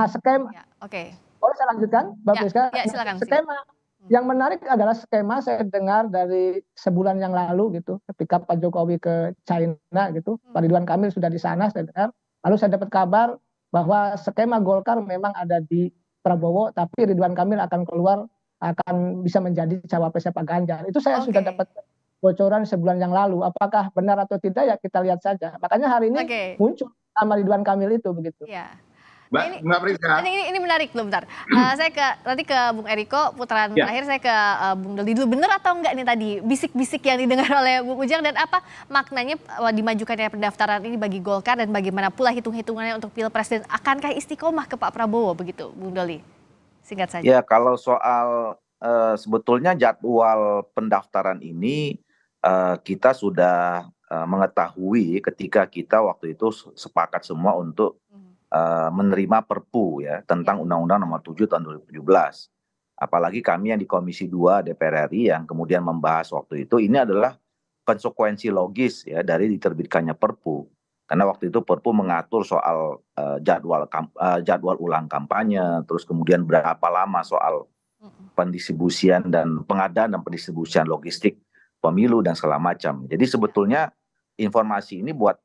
skema. Ya, oke. Boleh saya lanjutkan, Mbak Ya, Priska? ya silakan. Skema yang menarik adalah skema saya dengar dari sebulan yang lalu gitu, ketika Pak Jokowi ke China gitu, Pak Ridwan Kamil sudah di sana saya dengar. Lalu saya dapat kabar bahwa skema Golkar memang ada di Prabowo, tapi Ridwan Kamil akan keluar, akan bisa menjadi cawapresnya Pak Ganjar. Itu saya sudah Oke. dapat bocoran sebulan yang lalu. Apakah benar atau tidak ya kita lihat saja. Makanya hari ini Oke. muncul nama Ridwan Kamil itu begitu. Ya. Mbak, Ini Mbak Priska. ini menarik loh, bentar. Saya nanti ke Bung Eriko, putaran Ya. terakhir saya ke Bung Doli dulu. Benar atau enggak nih tadi bisik-bisik yang didengar oleh Bung Ujang, dan apa maknanya dimajukannya pendaftaran ini bagi Golkar, dan bagaimana pula hitung-hitungannya untuk Pilpres, dan akankah istiqomah ke Pak Prabowo begitu, Bung Doli? Singkat saja. Ya, kalau soal sebetulnya jadwal pendaftaran ini kita sudah mengetahui ketika kita waktu itu sepakat semua untuk menerima Perpu ya tentang Undang-Undang Nomor 7 Tahun 2017. Apalagi kami yang di Komisi 2 DPR RI yang kemudian membahas waktu itu, ini adalah konsekuensi logis ya dari diterbitkannya Perpu. Karena waktu itu Perpu mengatur soal jadwal ulang kampanye, terus kemudian berapa lama soal pendistribusian dan pengadaan dan pendistribusian logistik pemilu dan segala macam. Jadi sebetulnya informasi ini buat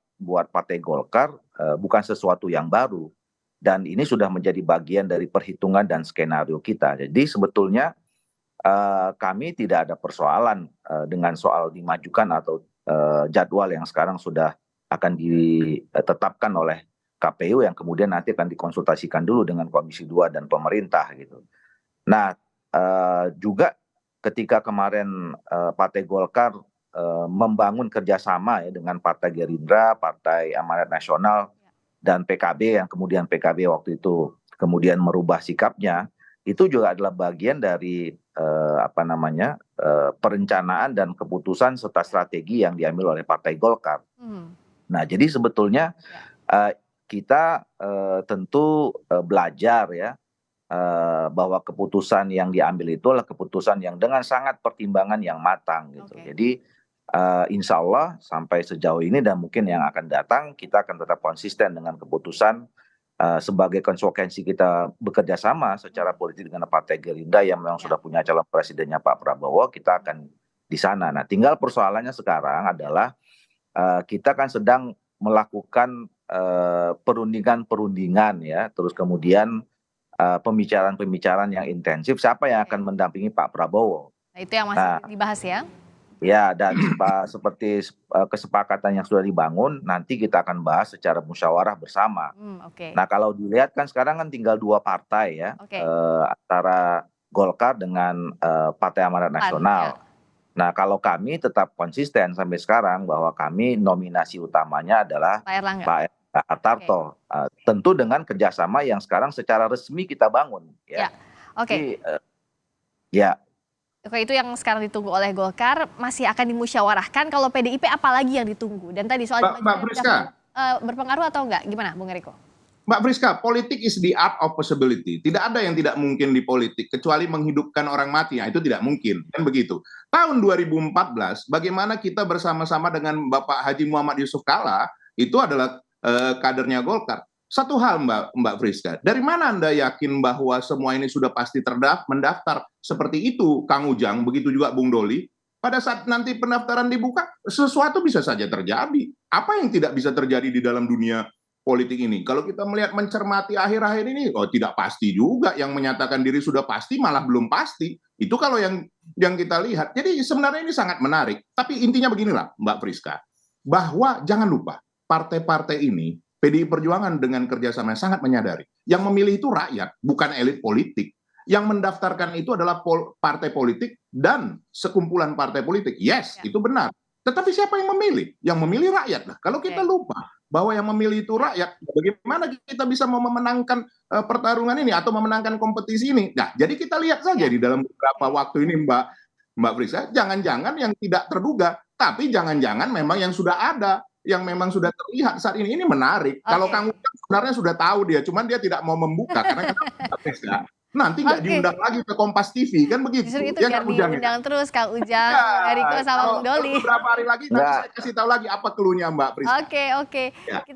Partai Golkar bukan sesuatu yang baru, dan ini sudah menjadi bagian dari perhitungan dan skenario kita. Jadi sebetulnya kami tidak ada persoalan dengan soal dimajukan atau jadwal yang sekarang sudah akan ditetapkan oleh KPU yang kemudian nanti akan dikonsultasikan dulu dengan Komisi 2 dan pemerintah gitu. Nah, juga ketika kemarin Partai Golkar membangun kerjasama ya dengan Partai Gerindra, Partai Amanat Nasional, dan PKB yang kemudian PKB waktu itu kemudian merubah sikapnya, itu juga adalah bagian dari perencanaan dan keputusan serta strategi yang diambil oleh Partai Golkar. Nah, jadi sebetulnya kita tentu belajar ya bahwa keputusan yang diambil itu adalah keputusan yang dengan sangat pertimbangan yang matang gitu. Jadi insya Allah sampai sejauh ini dan mungkin yang akan datang kita akan tetap konsisten dengan keputusan sebagai konsekuensi kita bekerja sama secara politik dengan Partai Gerindra yang memang sudah punya calon presidennya Pak Prabowo, kita akan di sana. Nah, tinggal persoalannya sekarang adalah kita kan sedang melakukan perundingan ya, terus kemudian pembicaraan-pembicaraan yang intensif siapa yang akan mendampingi Pak Prabowo. Nah, itu yang masih dibahas ya. Ya, dan seperti kesepakatan yang sudah dibangun, nanti kita akan bahas secara musyawarah bersama. Nah, kalau dilihat kan sekarang kan tinggal 2 partai ya, antara Golkar dengan Partai Amanat Nasional. Nah, kalau kami tetap konsisten sampai sekarang bahwa kami nominasi utamanya adalah Pak Hartarto. Tentu dengan kerjasama yang sekarang secara resmi kita bangun. Ya. Oke. Ya. Oke, itu yang sekarang ditunggu oleh Golkar, masih akan dimusyawarahkan. Kalau PDIP apalagi yang ditunggu? Dan tadi soal Mbak Priska, berpengaruh atau enggak? Gimana, Bung Eriko? Mbak Priska, politik is the art of possibility. Tidak ada yang tidak mungkin di politik, kecuali menghidupkan orang mati. Nah, itu tidak mungkin, kan begitu. Tahun 2014, bagaimana kita bersama-sama dengan Bapak Haji Muhammad Yusuf Kalla, itu adalah kadernya Golkar. Satu hal Mbak Priska, dari mana Anda yakin bahwa semua ini sudah pasti mendaftar seperti itu, Kang Ujang, begitu juga Bung Doli? Pada saat nanti pendaftaran dibuka, sesuatu bisa saja terjadi. Apa yang tidak bisa terjadi di dalam dunia politik ini? Kalau kita melihat mencermati akhir-akhir ini, tidak pasti juga. Yang menyatakan diri sudah pasti malah belum pasti. Itu kalau yang kita lihat. Jadi sebenarnya ini sangat menarik. Tapi intinya beginilah Mbak Priska, bahwa jangan lupa partai-partai ini, PDI Perjuangan dengan kerjasama sangat menyadari, yang memilih itu rakyat, bukan elit politik. Yang mendaftarkan itu adalah partai politik dan sekumpulan partai politik. Yes, itu benar. Tetapi siapa yang memilih? Yang memilih rakyat. Nah, kalau kita lupa bahwa yang memilih itu rakyat, bagaimana kita bisa memenangkan pertarungan ini atau memenangkan kompetisi ini? Nah, jadi kita lihat saja di dalam beberapa waktu ini Mbak Priska, jangan-jangan yang tidak terduga, tapi jangan-jangan memang yang sudah ada, yang memang sudah terlihat saat ini menarik. Kalau Kang Ujang sebenarnya sudah tahu dia, cuman dia tidak mau membuka karena nanti nggak diundang lagi ke Kompas TV, kan begitu. Justru itu biar diundang terus Kang Ujang, Eriko sama Bung Doli. Beberapa hari lagi nanti saya kasih tahu lagi apa cluenya Mbak Priska. Oke.